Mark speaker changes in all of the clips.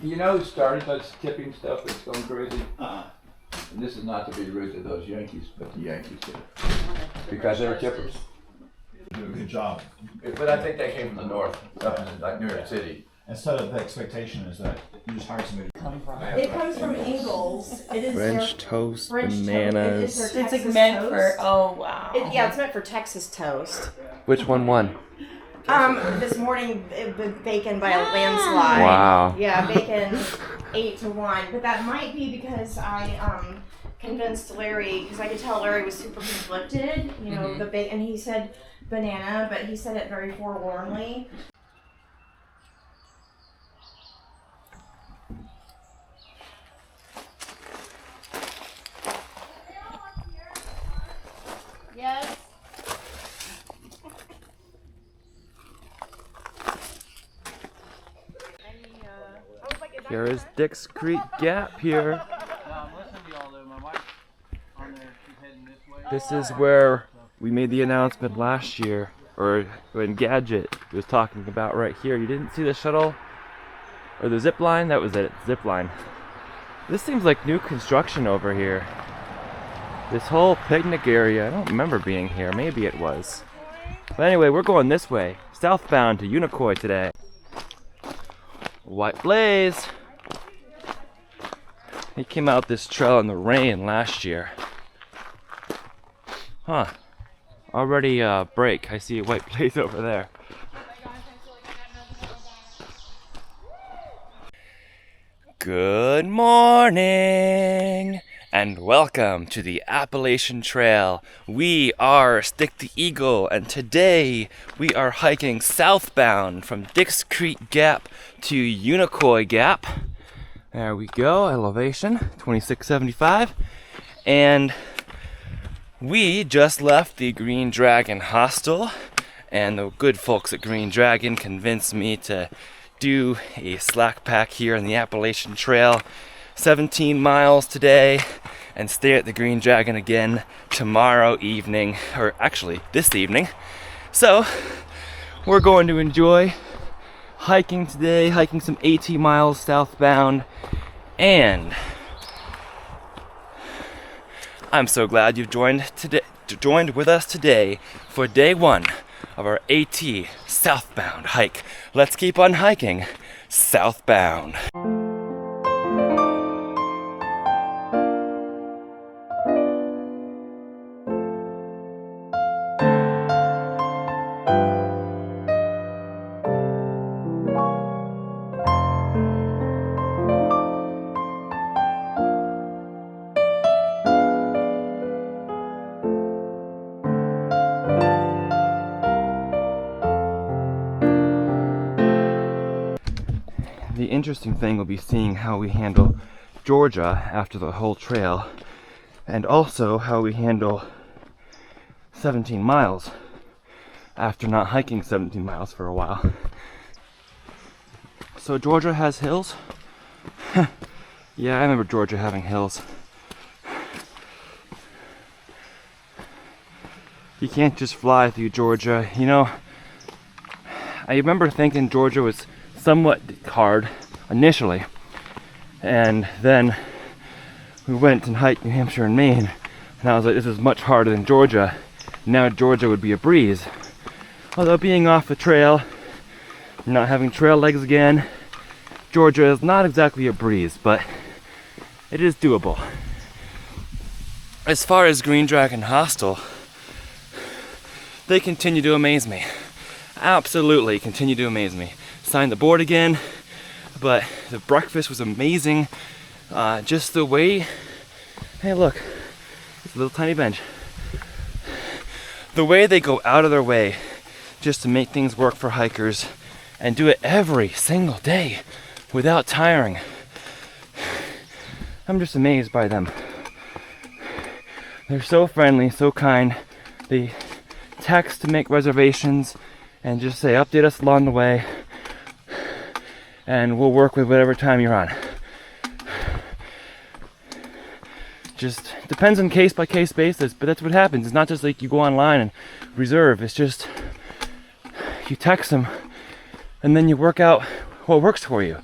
Speaker 1: You know who started this tipping stuff that's going crazy? And this is not to be rude to those Yankees, but the Yankees did. Because they were tippers.
Speaker 2: Do a good job.
Speaker 1: But I think they came from the north, up in like New York City.
Speaker 2: Instead of the expectation is that you just hire somebody.
Speaker 3: It comes from Ingles. It is
Speaker 4: French toast,
Speaker 3: French
Speaker 4: bananas.
Speaker 3: Toast. It's
Speaker 5: It's like meant
Speaker 3: toast.
Speaker 5: for, oh wow.
Speaker 3: Yeah, it's meant for Texas toast.
Speaker 4: Which one won?
Speaker 3: This morning, bacon by a landslide.
Speaker 4: Wow.
Speaker 3: Yeah, bacon 8-1. But that might be because I convinced Larry, because I could tell Larry was super conflicted. You know, the bacon. He said banana, but he said it very forlornly.
Speaker 5: Yes.
Speaker 4: Here is Dix Creek Gap here. This is where we made the announcement last year, or when Gadget was talking about right here. You didn't see the shuttle or the zip line? That was it, zip line. This seems like new construction over here. This whole picnic area, I don't remember being here. Maybe it was. But anyway, we're going this way, southbound to Unicoi today. White Blaze. He came out this trail in the rain last year. Huh. Already break. I see a White Blaze over there. Good morning and welcome to the Appalachian Trail. We are Stick the Eagle, and today we are hiking southbound from Dix Creek Gap to Unicoi Gap. There we go, elevation 2675. And we just left the Green Dragon Hostel, and the good folks at Green Dragon convinced me to do a slackpack here on the Appalachian Trail, 17 miles today, and stay at the Green Dragon again tomorrow evening, or actually this evening. So we're going to enjoy hiking today, hiking some 18 miles southbound, and I'm so glad you've joined with us today for day one of our AT southbound hike. Let's keep on hiking southbound. The interesting thing will be seeing how we handle Georgia after the whole trail, and also how we handle 17 miles after not hiking 17 miles for a while. So Georgia has hills? Yeah, I remember Georgia having hills. You can't just fly through Georgia. You know, I remember thinking Georgia was somewhat hard initially, and then we went and hiked New Hampshire and Maine, and I was like, this is much harder than Georgia. Now Georgia would be a breeze. Although being off the trail, not having trail legs again, Georgia is not exactly a breeze, but it is doable. As far as Green Dragon Hostel, they continue to amaze me. Absolutely continue to amaze me. Signed the board again, but the breakfast was amazing. Just the way, hey look, it's a little tiny bench. The way they go out of their way just to make things work for hikers and do it every single day without tiring. I'm just amazed by them. They're so friendly, so kind. They text to make reservations and just say, update us along the way, and we'll work with whatever time you're on. Just depends on case by case basis, but that's what happens. It's not just like you go online and reserve. It's just you text them and then you work out what works for you.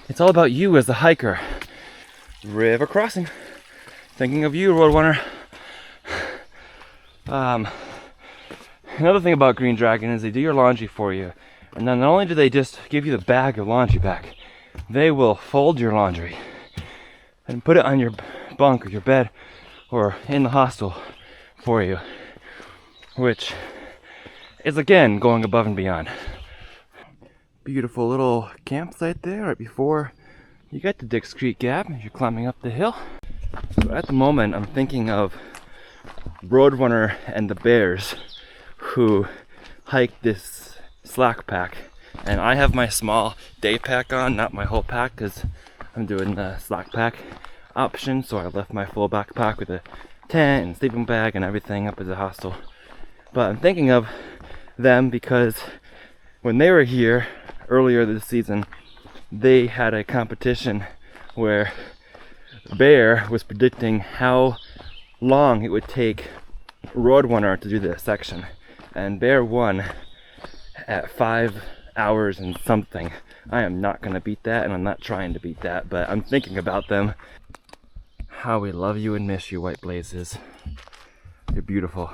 Speaker 4: It's all about you as the hiker. River crossing. Thinking of you, Roadrunner. Another thing about Green Dragon is they do your laundry for you. And then not only do they just give you the bag of laundry back, they will fold your laundry and put it on your bunk or your bed or in the hostel for you, which is again going above and beyond. Beautiful little campsite there right before you get to Dix Creek Gap as you're climbing up the hill. So at the moment I'm thinking of Roadrunner and the bears who hike this slack pack, and I have my small day pack on, not my whole pack, because I'm doing the slack pack option. So I left my full backpack with a tent and sleeping bag and everything up at the hostel. But I'm thinking of them because when they were here earlier this season, they had a competition where Bear was predicting how long it would take Roadrunner to do this section, and Bear won at 5 hours and something. I am not gonna beat that, and I'm not trying to beat that, but I'm thinking about them. How we love you and miss you, White Blazes. You're beautiful.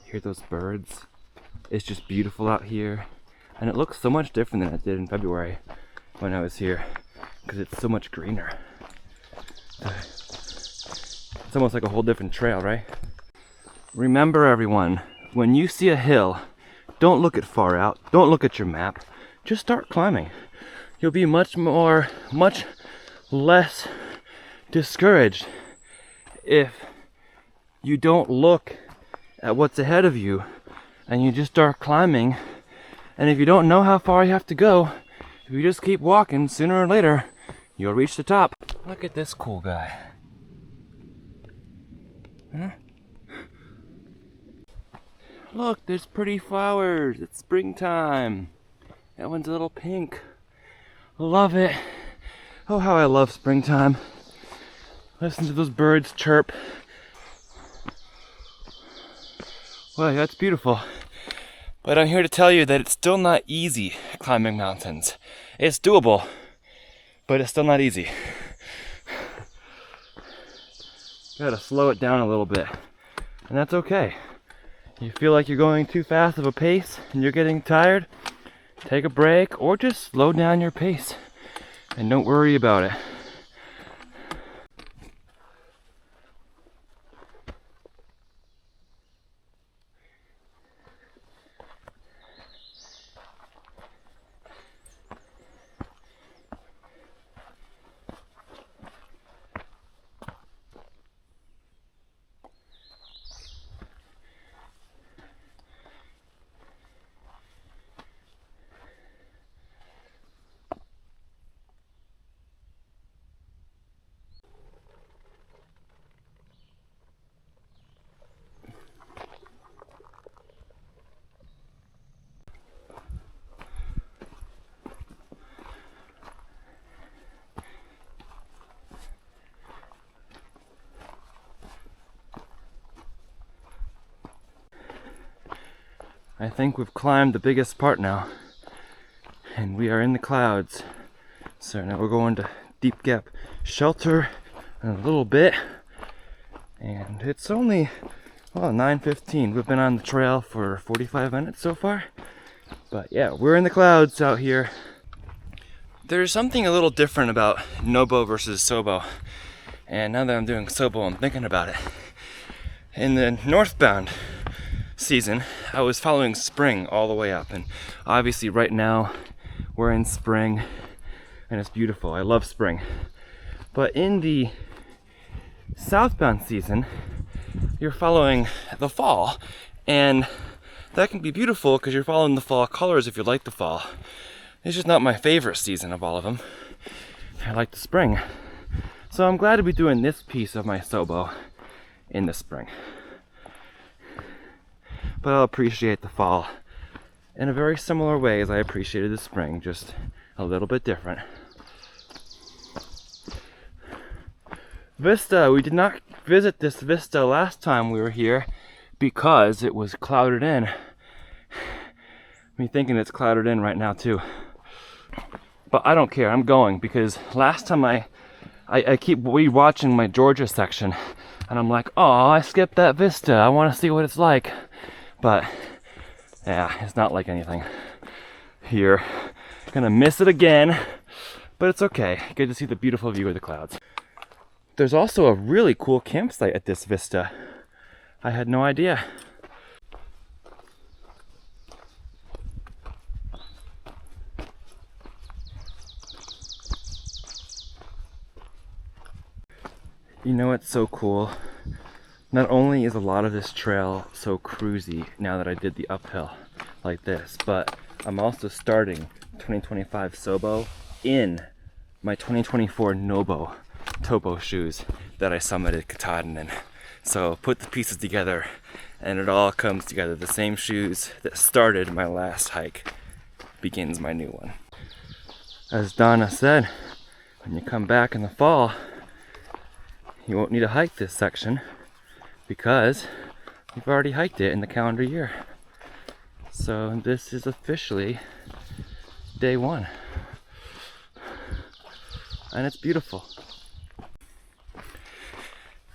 Speaker 4: Hear those birds? It's just beautiful out here, and it looks so much different than it did in February when I was here, because it's so much greener. It's almost like a whole different trail, right? Remember, everyone, when you see a hill, don't look at far out, don't look at your map, just start climbing. You'll be much less discouraged if you don't look at what's ahead of you and you just start climbing. And if you don't know how far you have to go, if you just keep walking, sooner or later you'll reach the top. Look at this cool guy. Huh? Look, there's pretty flowers. It's springtime. That one's a little pink. Love it. Oh, how I love springtime. Listen to those birds chirp. Well, that's beautiful. But I'm here to tell you that it's still not easy climbing mountains. It's doable, but it's still not easy. Gotta slow it down a little bit, and that's okay. You feel like you're going too fast of a pace and you're getting tired, take a break or just slow down your pace and don't worry about it. I think we've climbed the biggest part now, and we are in the clouds. So now we're going to Deep Gap Shelter in a little bit, and it's only, well, 9:15. We've been on the trail for 45 minutes so far, but yeah, we're in the clouds out here. There's something a little different about Nobo versus Sobo, and now that I'm doing Sobo, I'm thinking about it. In the northbound season, I was following spring all the way up, and obviously right now we're in spring and it's beautiful. I love spring. But in the southbound season, you're following the fall, and that can be beautiful because you're following the fall colors if you like the fall. It's just not my favorite season of all of them. I like the spring. So I'm glad to be doing this piece of my Sobo in the spring. But I'll appreciate the fall in a very similar way as I appreciated the spring, just a little bit different. vista. We did not visit this vista last time we were here because it was clouded in. Me thinking it's clouded in right now too. But I don't care, I'm going, because last time I keep re-watching my Georgia section and I'm like, oh, I skipped that vista, I want to see what it's like. But yeah, it's not like anything here. Gonna miss it again, but it's okay. Good to see the beautiful view of the clouds. There's also a really cool campsite at this vista. I had no idea. You know what's so cool? Not only is a lot of this trail so cruisy now that I did the uphill like this, but I'm also starting 2025 Sobo in my 2024 Nobo Topo shoes that I summited Katahdin in. So put the pieces together and it all comes together. The same shoes that started my last hike begins my new one. As Donna said, when you come back in the fall, you won't need to hike this section because you've already hiked it in the calendar year. So this is officially day one. And it's beautiful.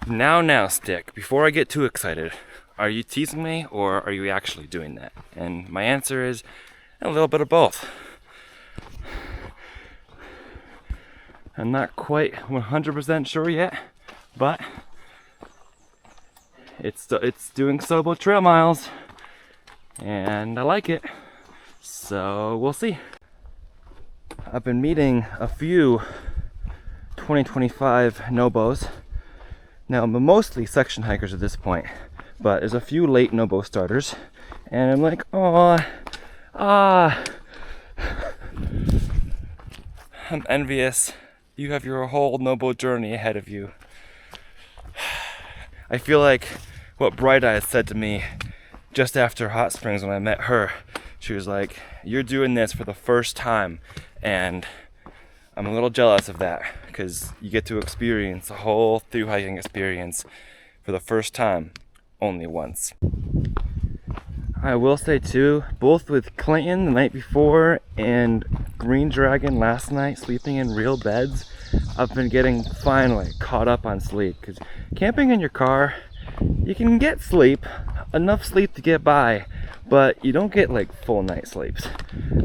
Speaker 4: Now, Stick, before I get too excited, are you teasing me or are you actually doing that? And my answer is a little bit of both. I'm not quite 100% sure yet, but it's doing Sobo trail miles and I like it, so we'll see. I've been meeting a few 2025 Nobos. Now I'm mostly section hikers at this point, but there's a few late Nobo starters and I'm like, oh, I'm envious. You have your whole Nobo journey ahead of you. I feel like what Bright Eyes said to me just after Hot Springs when I met her. She was like, you're doing this for the first time, and I'm a little jealous of that because you get to experience a whole thru-hiking experience for the first time only once. I will say too, both with Clinton the night before and Green Dragon last night, sleeping in real beds, I've been getting finally caught up on sleep. Because camping in your car, you can get sleep, enough sleep to get by, but you don't get like full night sleeps.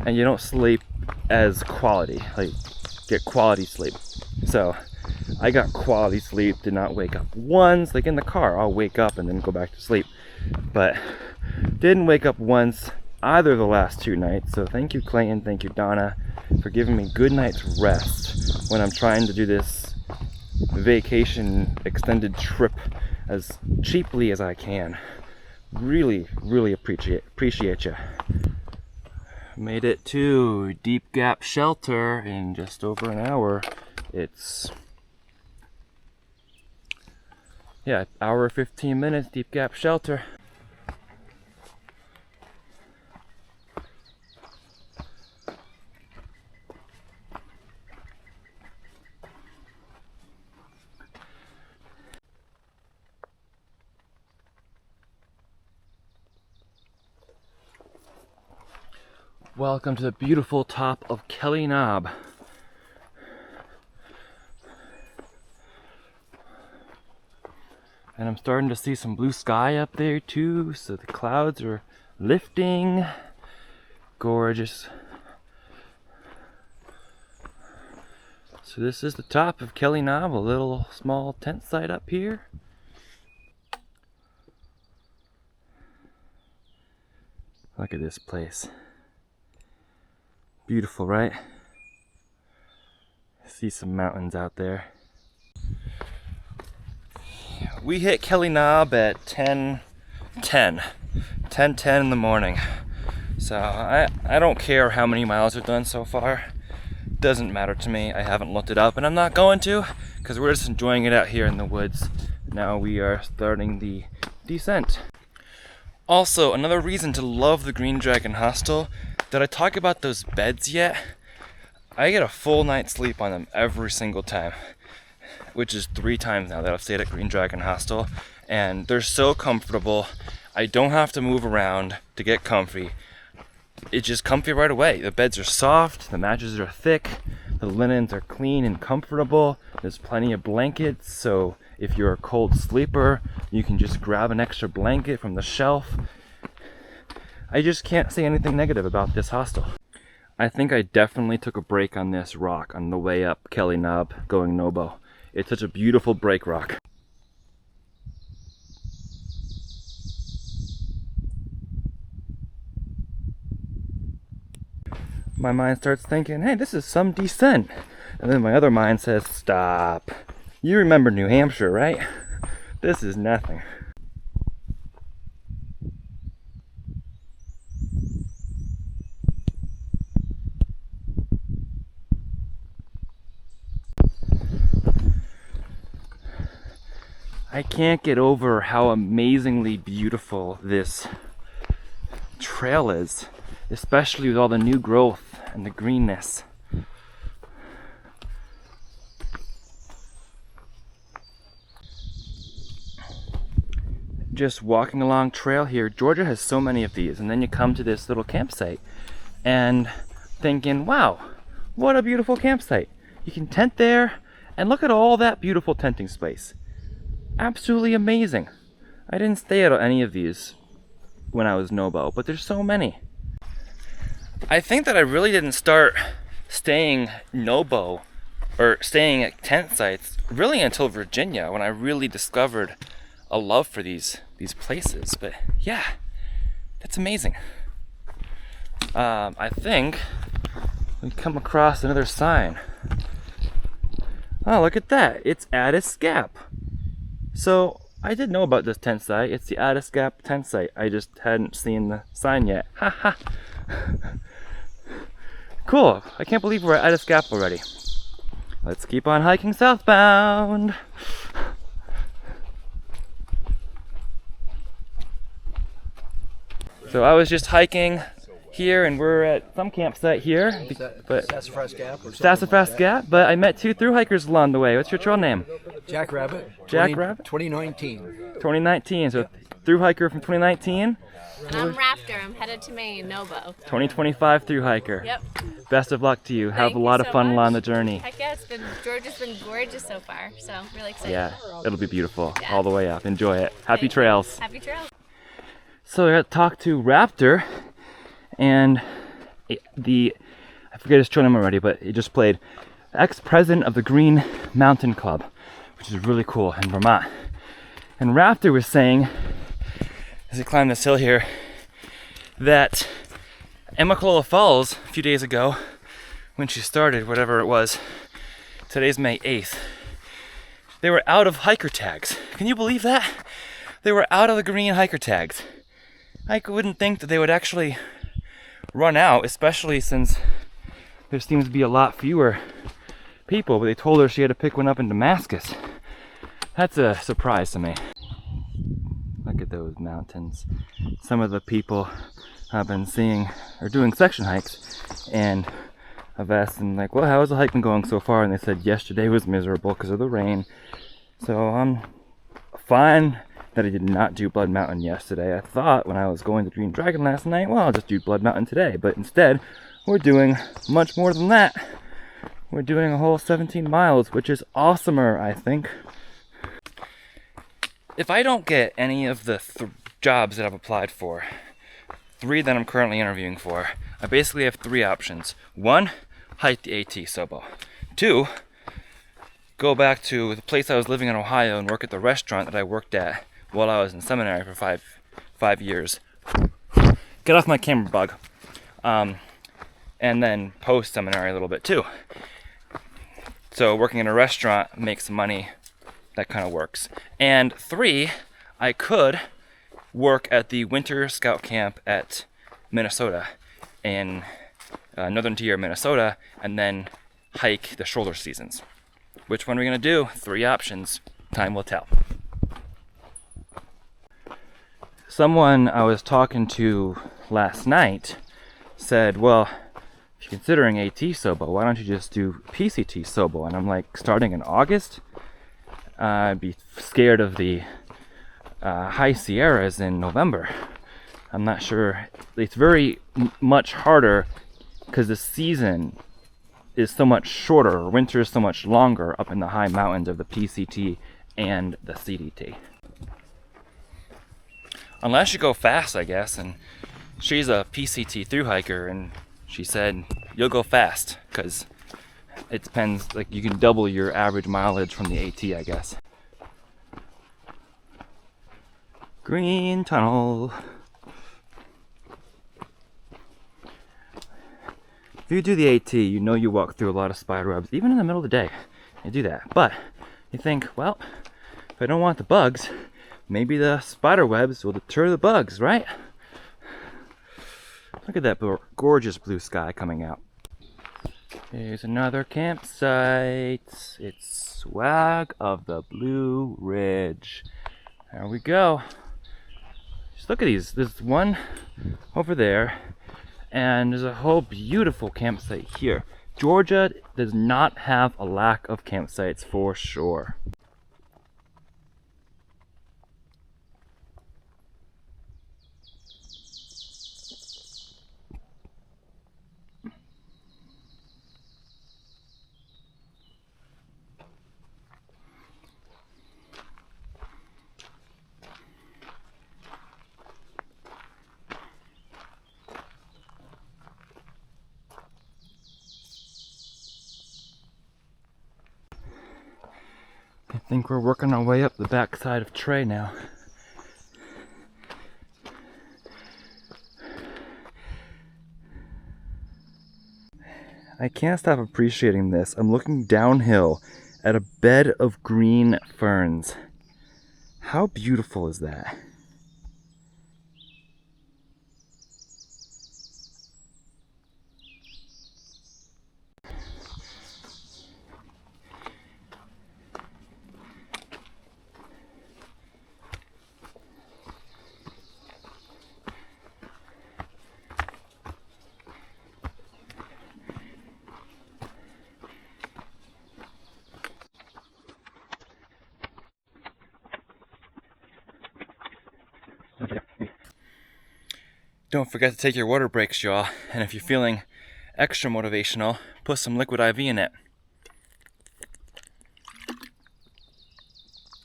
Speaker 4: And you don't sleep as quality, like get quality sleep. So I got quality sleep, did not wake up once. Like in the car, I'll wake up and then go back to sleep. But didn't wake up once either of the last two nights. So thank you, Clayton, thank you, Donna, for giving me good night's rest when I'm trying to do this vacation extended trip as cheaply as I can. Really, really appreciate you. Made it to Deep Gap Shelter in just over an hour. It's hour 15 minutes, Deep Gap Shelter. Welcome to the beautiful top of Kelly Knob. And I'm starting to see some blue sky up there too, so the clouds are lifting. Gorgeous. So this is the top of Kelly Knob, a little small tent site up here. Look at this place. Beautiful, right? See some mountains out there. We hit Kelly Knob at 10:10 in the morning. So I don't care how many miles are done so far. Doesn't matter to me. I haven't looked it up and I'm not going to because we're just enjoying it out here in the woods. Now we are starting the descent. Also, another reason to love the Green Dragon Hostel. Did I talk about those beds yet? I get a full night's sleep on them every single time. which is 3 times now that I've stayed at Green Dragon Hostel, and they're so comfortable. I don't have to move around to get comfy. It's just comfy right away. The beds are soft, the mattresses are thick, the linens are clean and comfortable. There's plenty of blankets, so if you're a cold sleeper, you can just grab an extra blanket from the shelf. I just can't say anything negative about this hostel. I think I definitely took a break on this rock on the way up Kelly Knob going Nobo. It's such a beautiful break rock. My mind starts thinking, hey, this is some descent. And then my other mind says, stop. You remember New Hampshire, right? This is nothing. I can't get over how amazingly beautiful this trail is, especially with all the new growth and the greenness. Just walking along trail here, Georgia has so many of these, and then you come to this little campsite and thinking, wow, what a beautiful campsite. You can tent there and look at all that beautiful tenting space. Absolutely amazing. I didn't stay at any of these when I was Nobo, but there's so many. I think that I really didn't start staying Nobo or staying at tent sites really until Virginia, when I really discovered a love for these places. But yeah, that's amazing. I think we come across another sign. Oh, look at that. It's Addis Gap. So I did know about this tent site. It's the Addis Gap tent site. I just hadn't seen the sign yet. Haha. Cool. I can't believe we're at Addis Gap already. Let's keep on hiking southbound. So I was just hiking here, and we're at some campsite here, but
Speaker 5: Sassafras Gap.
Speaker 4: Sassafras Gap. But I met 2 thru-hikers along the way. What's your trail name?
Speaker 5: Jack Rabbit.
Speaker 4: Jack Rabbit?
Speaker 5: 2019.
Speaker 4: 2019. So thru-hiker from 2019.
Speaker 6: And I'm Raptor. I'm headed to Maine, Nobo.
Speaker 4: 2025 thru-hiker.
Speaker 6: Yep.
Speaker 4: Best of luck to you. Have
Speaker 6: Thank
Speaker 4: a
Speaker 6: you
Speaker 4: lot of
Speaker 6: so
Speaker 4: fun
Speaker 6: much.
Speaker 4: along the journey.
Speaker 6: Heck yeah, Georgia's been gorgeous so far, so I'm really excited.
Speaker 4: Yeah, it'll be beautiful
Speaker 6: Yeah.
Speaker 4: all the way up. Enjoy it. Happy
Speaker 6: Thank you.
Speaker 4: trails.
Speaker 6: Happy trails.
Speaker 4: So I got to talk to Raptor, and I forget his trail name already, but he just played ex-president of the Green Mountain Club, which is really cool in Vermont. And Raptor was saying, as he climbed this hill here, that Emma Falls a few days ago, when she started, whatever it was, today's May 8th, they were out of hiker tags. Can you believe that? They were out of the green hiker tags. I wouldn't think that they would actually run out, especially since there seems to be a lot fewer people, but they told her she had to pick one up in Damascus. That's a surprise to me. Look at those mountains. Some of the people I've been seeing are doing section hikes, and I've asked them, like, well, how has the hike been going so far? And they said yesterday was miserable because of the rain. So I'm fine that I did not do Blood Mountain yesterday. I thought when I was going to Green Dragon last night, well, I'll just do Blood Mountain today. But instead, we're doing much more than that. We're doing a whole 17 miles, which is awesomer, I think. If I don't get any of the jobs that I've applied for, 3 that I'm currently interviewing for, I basically have 3 options. 1, hike the AT Sobo. 2, go back to the place I was living in Ohio and work at the restaurant that I worked at while I was in seminary for five years. Get off my camera, bug. And then post-seminary a little bit too. So working in a restaurant makes some money. That kind of works. And 3, I could work at the winter scout camp at Minnesota in northern tier Minnesota, and then hike the shoulder seasons. Which one are we gonna do? 3 options. Time will tell. Someone I was talking to last night said, well, if you're considering AT Sobo, why don't you just do PCT Sobo? And I'm like, starting in August? I'd be scared of the high Sierras in November. I'm not sure. It's very much harder because the season is so much shorter. Winter is so much longer up in the high mountains of the PCT and the CDT. Unless you go fast, I guess. And she's a PCT thru-hiker, and she said you'll go fast because it depends. Like, you can double your average mileage from the AT, I guess. Green tunnel. If you do the AT, you know you walk through a lot of spider webs, even in the middle of the day. You do that, but you think, well, if I don't want the bugs, maybe the spider webs will deter the bugs, right? Look at that gorgeous blue sky coming out. Here's another campsite. It's Swag of the Blue Ridge. There we go. Just look at these. There's one over there, and there's a whole beautiful campsite here. Georgia does not have a lack of campsites for sure. I think we're working our way up the backside of Trey now. I can't stop appreciating this. I'm looking downhill at a bed of green ferns. How beautiful is that? Don't forget to take your water breaks, y'all. And if you're feeling extra motivational, put some liquid IV in it.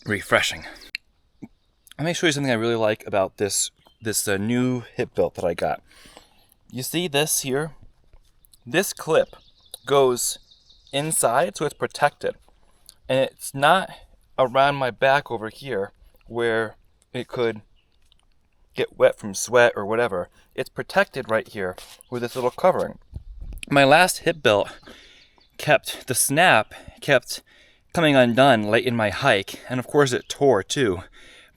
Speaker 4: Refreshing. Let me show you something I really like about this new hip belt that I got. You see this here? This clip goes inside, so it's protected. And it's not around my back over here where it could get wet from sweat or whatever. It's protected right here with this little covering. My last hip belt the snap kept coming undone late in my hike, and of course it tore too.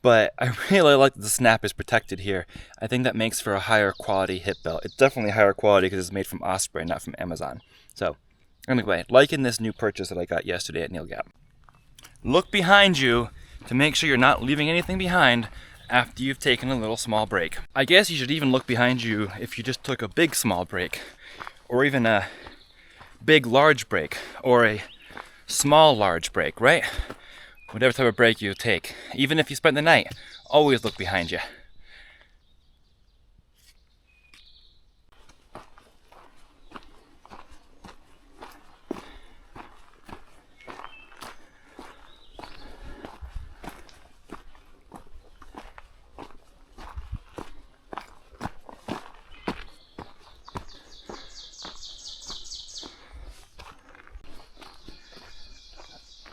Speaker 4: But I really like that the snap is protected here. I think that makes for a higher quality hip belt. It's definitely higher quality because it's made from Osprey, not from Amazon. So anyway, liking this new purchase that I got yesterday at Unicoi Gap. Look behind you to make sure you're not leaving anything behind after you've taken a little small break. I guess you should even look behind you if you just took a big small break, or even a big large break, or a small large break, right? Whatever type of break you take. Even if you spend the night, always look behind you.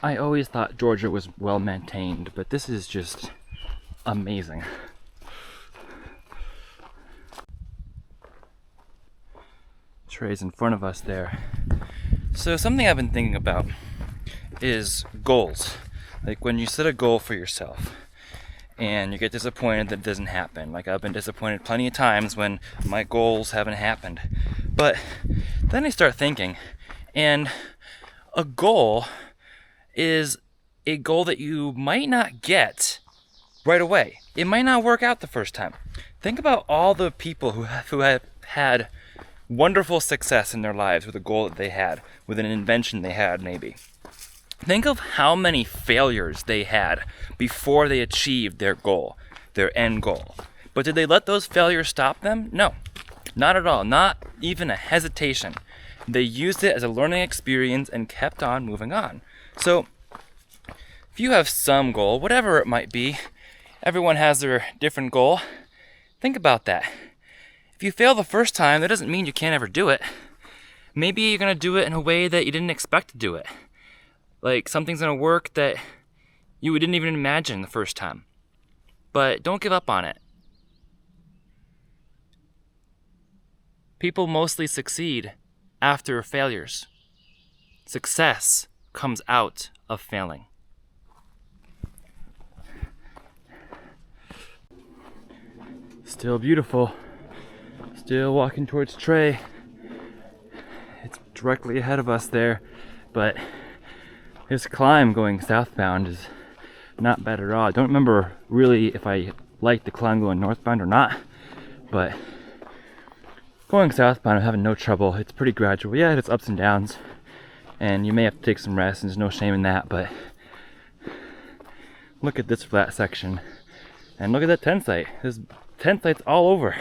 Speaker 4: I always thought Georgia was well maintained, but this is just amazing. Trey's in front of us there. So something I've been thinking about is goals. Like when you set a goal for yourself and you get disappointed that it doesn't happen. Like I've been disappointed plenty of times when my goals haven't happened. But then I start thinking, and a goal is a goal that you might not get right away. It might not work out the first time. Think about all the people who have had wonderful success in their lives with a goal that they had, with an invention they had maybe. Think of how many failures they had before they achieved their goal, their end goal. But did they let those failures stop them? No, not at all, not even a hesitation. They used it as a learning experience and kept on moving on. So if you have some goal, whatever it might be, everyone has their different goal. Think about that. If you fail the first time, that doesn't mean you can't ever do it. Maybe you're gonna do it in a way that you didn't expect to do it. Like something's gonna work that you didn't even imagine the first time. But don't give up on it. People mostly succeed after failures. Success comes out of failing. Still beautiful. Still walking towards Trey. It's directly ahead of us there, but this climb going southbound is not bad at all. I don't remember really if I liked the climb going northbound or not, but going southbound I'm having no trouble. It's pretty gradual. Yeah, it's ups and downs, and you may have to take some rest, and there's no shame in that, but look at this flat section, and look at that tent site. There's tent sites all over.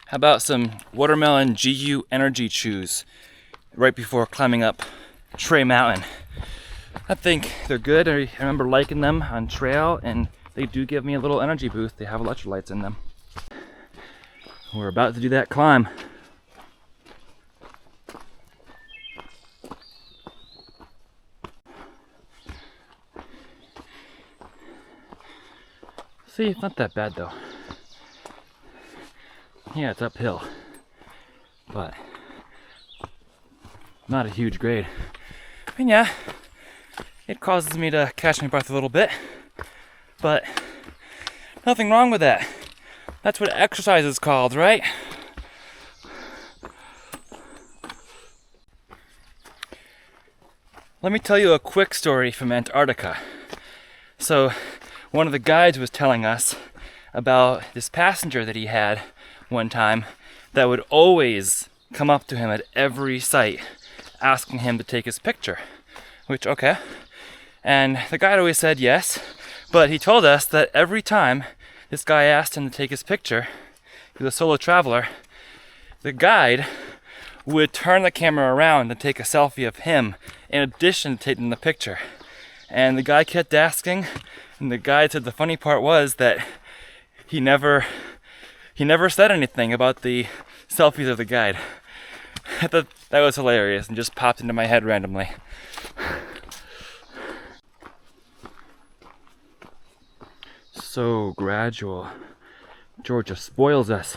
Speaker 4: How about some watermelon GU energy chews right before climbing up Trey Mountain? I think they're good. I remember liking them on trail, and they do give me a little energy boost. They have electrolytes in them. We're about to do that climb. See, it's not that bad though. Yeah, it's uphill, but not a huge grade. And yeah, it causes me to catch my breath a little bit, but nothing wrong with that. That's what exercise is called, right? Let me tell you a quick story from Antarctica. So, one of the guides was telling us about this passenger that he had one time that would always come up to him at every site asking him to take his picture, which, okay. And the guide always said yes, but he told us that every time this guy asked him to take his picture, he was a solo traveler, the guide would turn the camera around and take a selfie of him in addition to taking the picture. And the guy kept asking, and the guide said the funny part was that he never said anything about the selfies of the guide. I thought that was hilarious and just popped into my head randomly. So gradual. Georgia spoils us.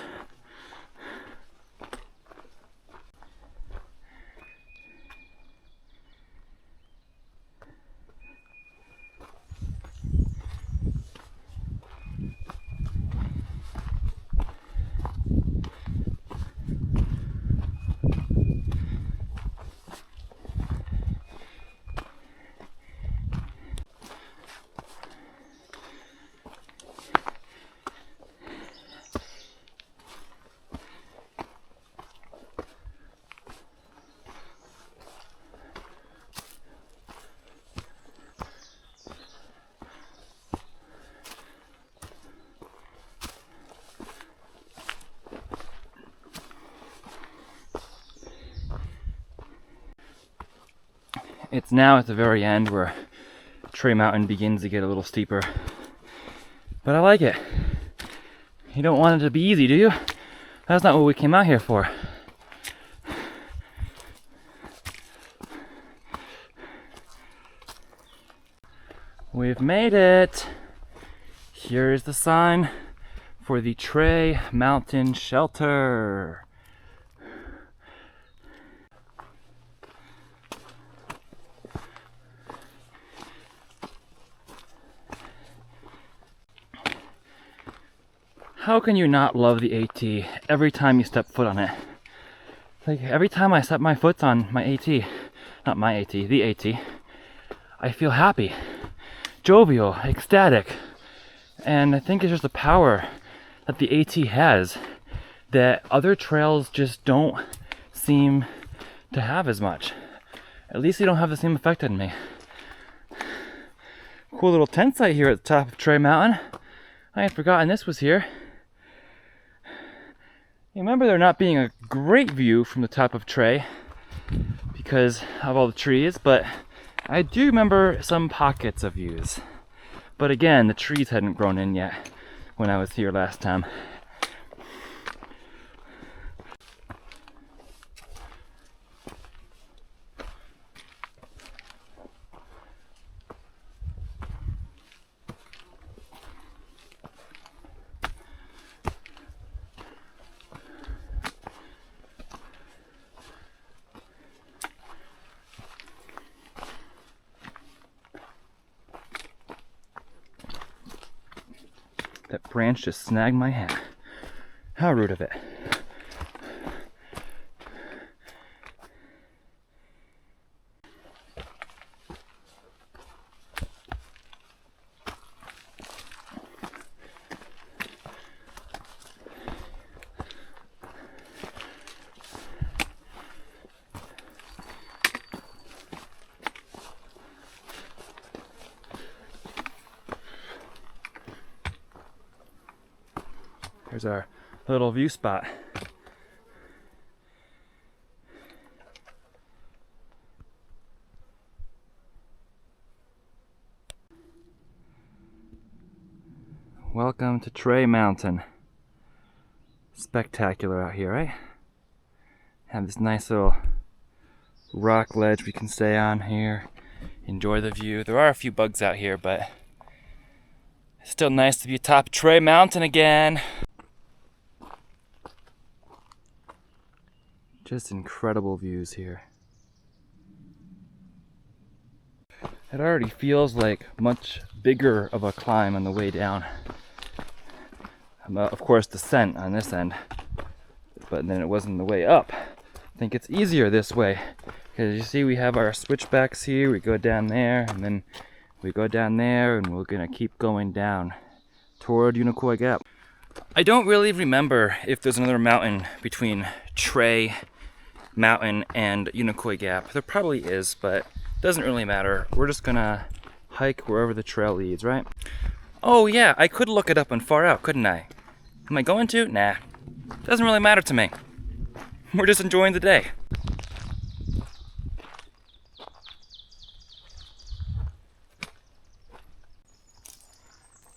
Speaker 4: It's now at the very end where Trey Mountain begins to get a little steeper. But I like it. You don't want it to be easy, do you? That's not what we came out here for. We've made it. Here is the sign for the Trey Mountain Shelter. How can you not love the AT every time you step foot on it? Like every time I step my foot on my AT, not my AT, the AT, I feel happy, jovial, ecstatic. And I think it's just the power that the AT has that other trails just don't seem to have as much. at least they don't have the same effect on me. Cool little tent site here at the top of Trey Mountain. I had forgotten this was here. You remember there not being a great view from the top of Trey because of all the trees, but I do remember some pockets of views. But again, the trees hadn't grown in yet when I was here last time. That branch just snagged my hand. How rude of it. There's our little view spot. Welcome to Trey Mountain. Spectacular out here, right? Have this nice little rock ledge we can stay on here. Enjoy the view. There are a few bugs out here, but it's still nice to be atop Trey Mountain again. Just incredible views here. It already feels like much bigger of a climb on the way down. Of course, descent on this end, but then it wasn't the way up. I think it's easier this way because you see we have our switchbacks here. We go down there and then we go down there, and we're gonna keep going down toward Unicoi Gap. I don't really remember if there's another mountain between Trey Mountain and Unicoi Gap. There probably is, but it doesn't really matter. We're just gonna hike wherever the trail leads, right? Oh yeah, I could look it up and far out, couldn't I? Am I going to? Nah. Doesn't really matter to me. We're just enjoying the day.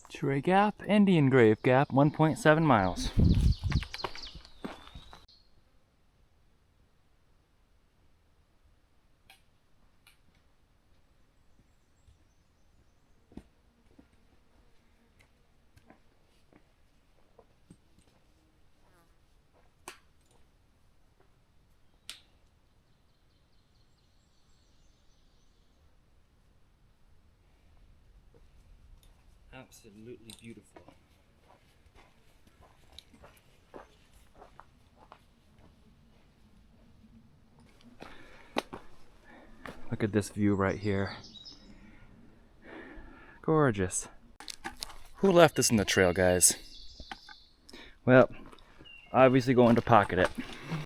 Speaker 4: Trey Gap, Indian Grave Gap, 1.7 miles. Absolutely beautiful. Look at this view right here. Gorgeous. Who left this in the trail, guys? Well, obviously going to pocket it.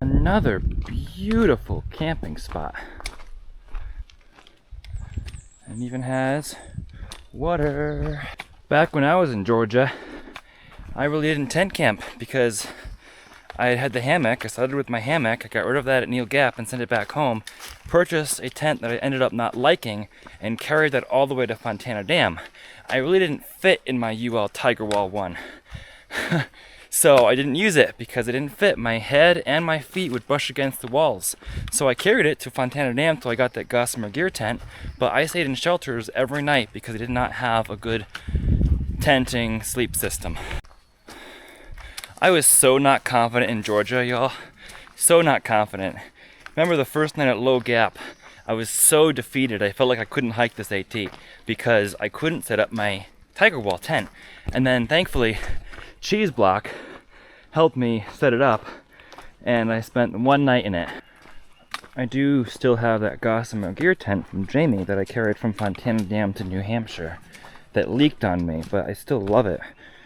Speaker 4: Another beautiful camping spot. And even has water. Back when I was in Georgia, I really didn't tent camp because I had the hammock. I started with my hammock. I got rid of that at Neal Gap and sent it back home. Purchased a tent that I ended up not liking and carried that all the way to Fontana Dam. I really didn't fit in my UL Tiger Wall 1. So I didn't use it because it didn't fit. My head and my feet would brush against the walls. So I carried it to Fontana Dam till I got that Gossamer Gear tent, but I stayed in shelters every night because I did not have a good tenting sleep system. I was so not confident in Georgia, y'all. So not confident. Remember the first night at Low Gap, I was so defeated. I felt like I couldn't hike this AT because I couldn't set up my Tiger Wall tent. And then thankfully, Cheese Block helped me set it up, and I spent one night in it. I do still have that Gossamer Gear tent from Jamie that I carried from Fontana Dam to New Hampshire that leaked on me, but I still love it.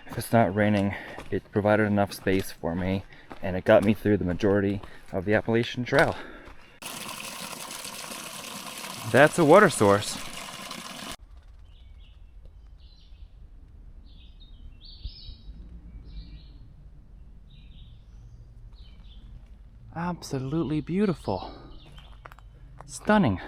Speaker 4: If it's not raining, it provided enough space for me, and it got me through the majority of the Appalachian Trail. That's a water source. Absolutely beautiful. Stunning.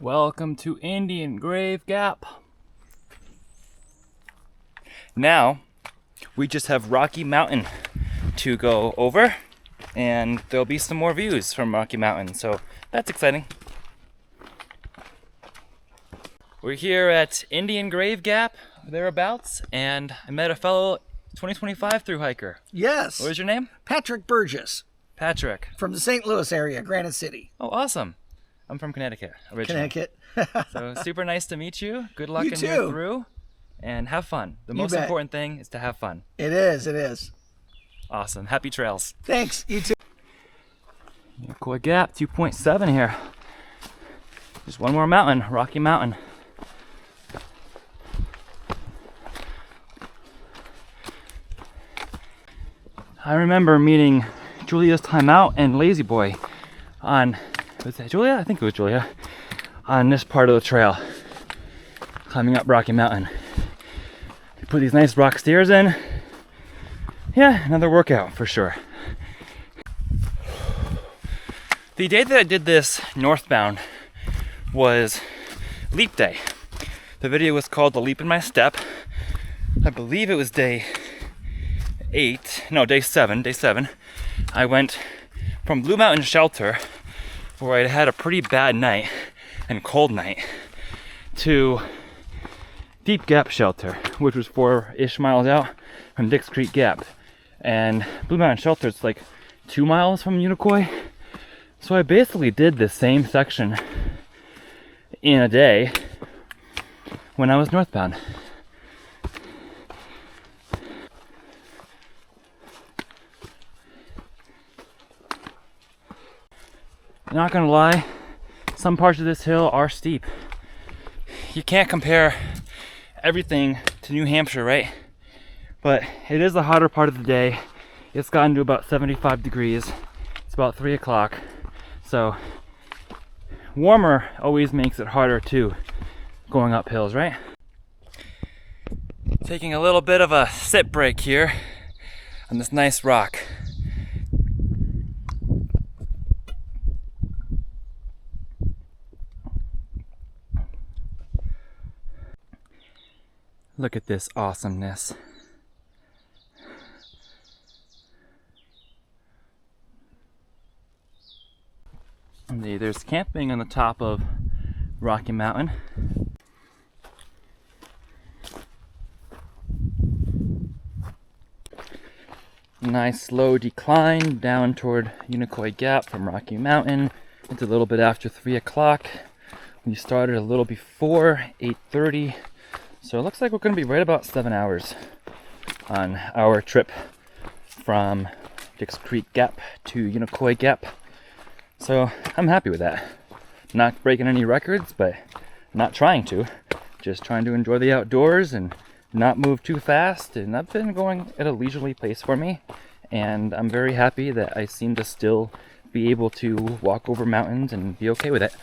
Speaker 4: Welcome to Indian Grave Gap. Now, we just have Rocky Mountain to go over, and there'll be some more views from Rocky Mountain, so that's exciting. We're here at Indian Grave Gap, thereabouts, and I met a fellow 2025 Thru-Hiker.
Speaker 5: Yes.
Speaker 4: What was your name?
Speaker 5: Patrick Burgess
Speaker 4: Patrick.
Speaker 5: from the St. Louis area, Granite City,
Speaker 4: Oh, awesome. I'm from Connecticut originally.
Speaker 5: Connecticut.
Speaker 4: So super nice to meet you. Good luck
Speaker 5: You
Speaker 4: in your
Speaker 5: too.
Speaker 4: through, and have fun. The
Speaker 5: You
Speaker 4: most
Speaker 5: bet.
Speaker 4: important thing is to have fun.
Speaker 5: It is.
Speaker 4: Awesome. Happy trails.
Speaker 5: Thanks. You too.
Speaker 4: Unicoi Gap 2.7 here. Just one more mountain, Rocky Mountain. I remember meeting Julia's Time Out and Lazy Boy on, was that Julia? I think it was Julia. On this part of the trail, climbing up Rocky Mountain. We put these nice rock stairs in. Yeah, another workout for sure. The day that I did this northbound was leap day. The video was called The Leap in My Step. I believe it was day 7. I went from Blue Mountain Shelter, where I'd had a pretty bad night and cold night, to Deep Gap Shelter, which was 4-ish miles out from Dix Creek Gap. And Blue Mountain Shelter is like 2 miles from Unicoi. So I basically did the same section in a day when I was northbound. Not gonna lie, some parts of this hill are steep. You can't compare everything to New Hampshire, right? But it is the hotter part of the day. It's gotten to about 75 degrees. It's about 3 o'clock. So warmer always makes it harder too, going up hills, right? Taking a little bit of a sit break here on this nice rock. Look at this awesomeness. And there's camping on the top of Rocky Mountain. Nice slow decline down toward Unicoi Gap from Rocky Mountain. It's a little bit after 3 o'clock. We started a little before 8:30. So it looks like we're going to be right about 7 hours on our trip from Dix Creek Gap to Unicoi Gap. So I'm happy with that. Not breaking any records, but not trying to. Just trying to enjoy the outdoors and not move too fast. And I've been going at a leisurely pace for me. And I'm very happy that I seem to still be able to walk over mountains and be okay with it.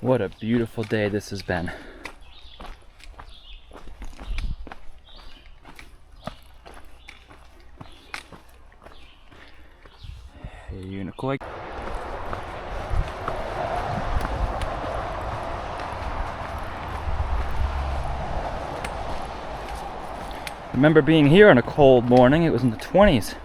Speaker 4: What a beautiful day this has been. Hey, Unicoi. Remember being here on a cold morning. It was in the 20s.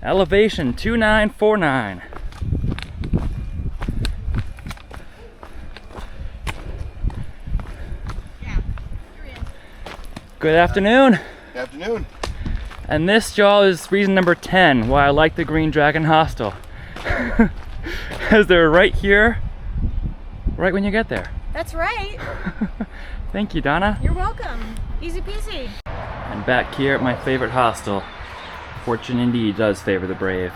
Speaker 4: Elevation 2949. Good afternoon.
Speaker 7: Good afternoon.
Speaker 4: And this, y'all, is reason number 10 why I like the Green Dragon Hostel. Because they're right here, right when you get there.
Speaker 6: That's right.
Speaker 4: Thank you, Donna.
Speaker 6: You're welcome. Easy peasy.
Speaker 4: And back here at my favorite hostel, fortune indeed does favor the brave.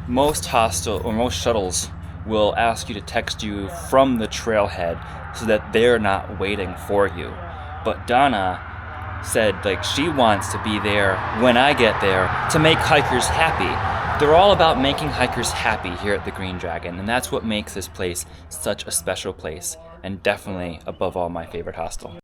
Speaker 4: Most shuttles will ask you to text you from the trailhead so that they're not waiting for you. But Donna said she wants to be there when I get there to make hikers happy. They're all about making hikers happy here at the Green Dragon, and that's what makes this place such a special place, and definitely above all my favorite hostel.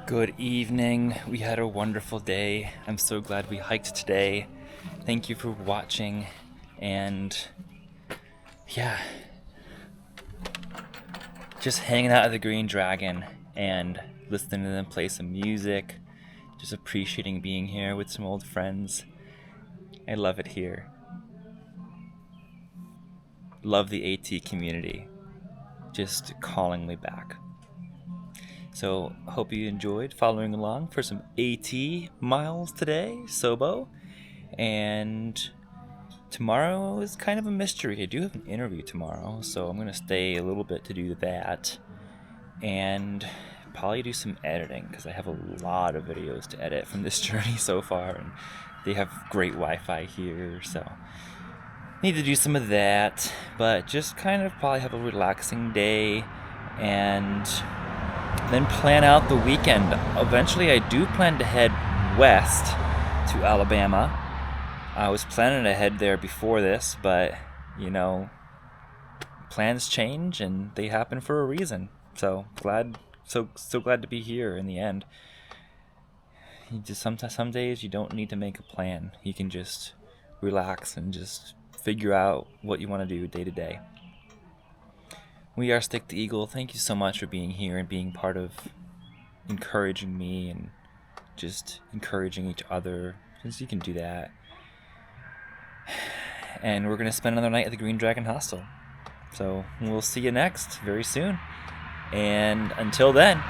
Speaker 4: Good evening. We had a wonderful day. I'm so glad we hiked today. Thank you for watching, and yeah, just hanging out at the Green Dragon and listening to them play some music, just appreciating being here with some old friends. I love it here. Love the AT community. Just calling me back. So, hope you enjoyed following along for some AT miles today, Sobo. And tomorrow is kind of a mystery. I do have an interview tomorrow, so I'm going to stay a little bit to do that. And probably do some editing, because I have a lot of videos to edit from this journey so far. And they have great Wi-Fi here, so need to do some of that. But just kind of probably have a relaxing day, and then plan out the weekend. Eventually I do plan to head west to Alabama. I was planning to head there before this, but plans change and they happen for a reason. So so glad to be here in the end. You just some days you don't need to make a plan. You can just relax and just figure out what you want to do day to day. We are Stick the Eagle. Thank you so much for being here and being part of encouraging me and just encouraging each other, since you can do that. And we're going to spend another night at the Green Dragon Hostel. So we'll see you next very soon. And until then,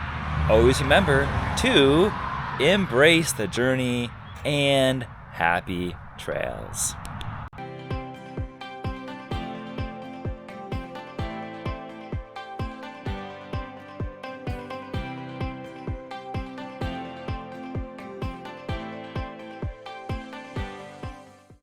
Speaker 4: always remember to embrace the journey and happy trails.